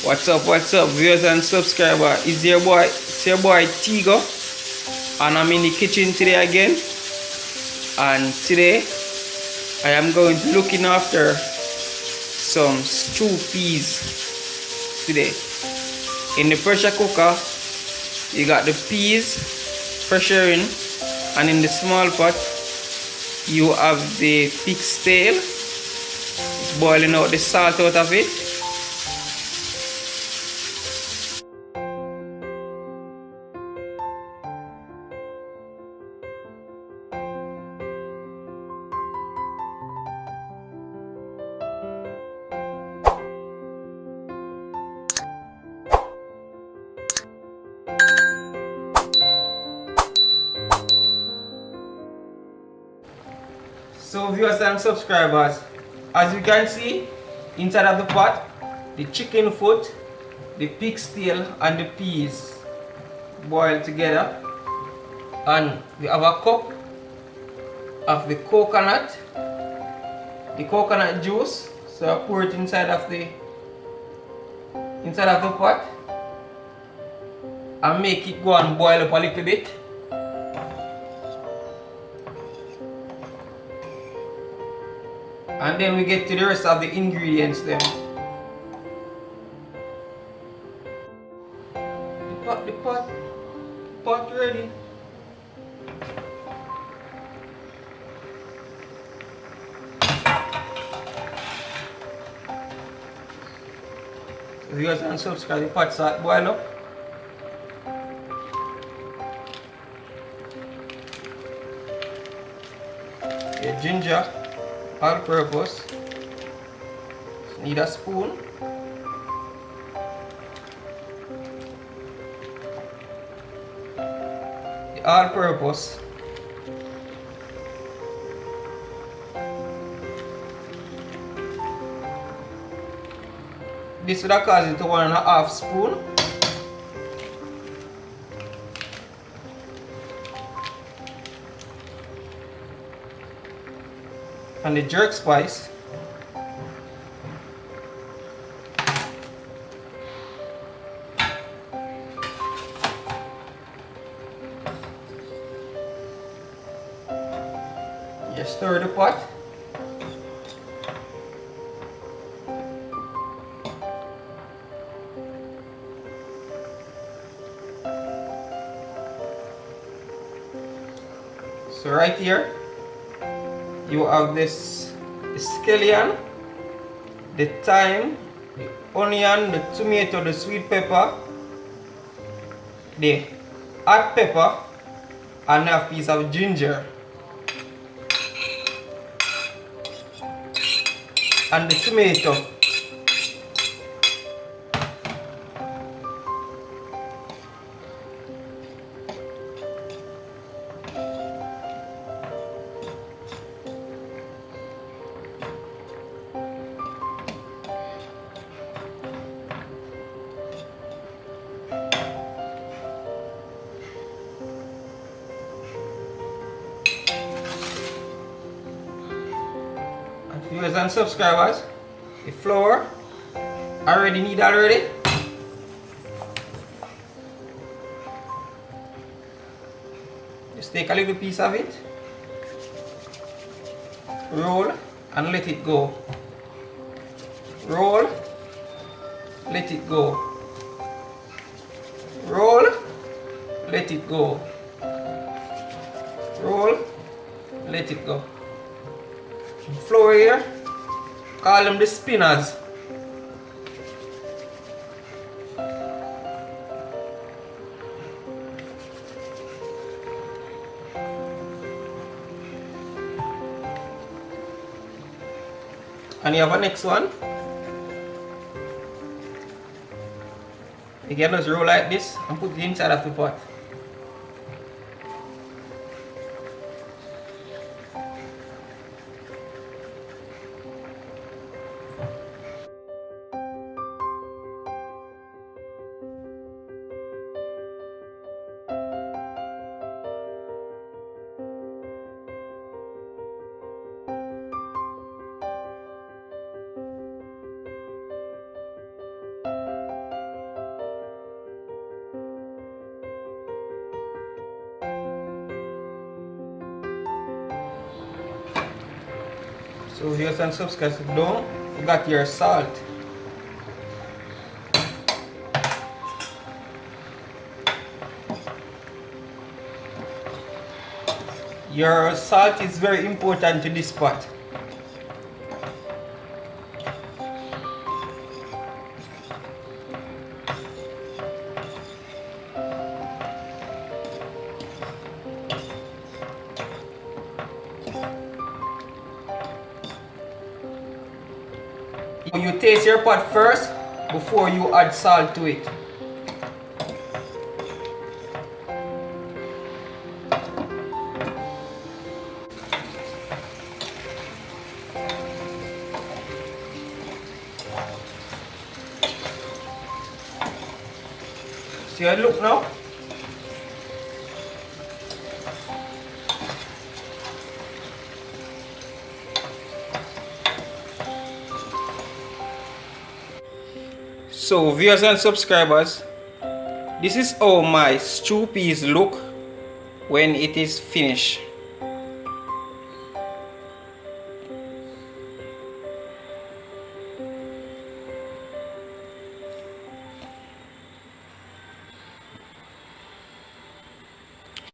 What's up, viewers and subscriber? It's your boy Tigo, and I'm in the kitchen today again. And today, I am going to looking after some stew peas today. In the pressure cooker, you got the peas pressuring, and in the small pot, you have the pig's tail. It's boiling out the salt out of it. So viewers and subscribers, as you can see, inside of the pot, the chicken foot, the pig's tail and the peas boiled together, and we have a cup of the coconut juice. So I pour it inside of the pot and make it go and boil up a little bit. And then we get to the rest of the ingredients then. The pot ready. Viewers and subscribe, the pot start boil up. Yeah, ginger, all purpose. Need a spoon. The all purpose. This would have caused it to 1.5 spoon. And the jerk spice. You stir the pot. So right here, you have this scallion, the thyme, the onion, the tomato, the sweet pepper, the hot pepper, and a piece of ginger, and the tomato. Viewers and subscribers, the flour already need already. Just take a little piece of it, roll and let it go. Roll, let it go. Roll, let it go. Roll, let it go. Flour here, call them the spinners. And you have a next one. You can just roll like this and put it inside of the pot. So viewers and subscribers, don't forget your salt. Your salt is very important to this pot. You taste your pot first before you add salt to it. See how it look now? So viewers and subscribers, this is how my stew peas look when it is finished.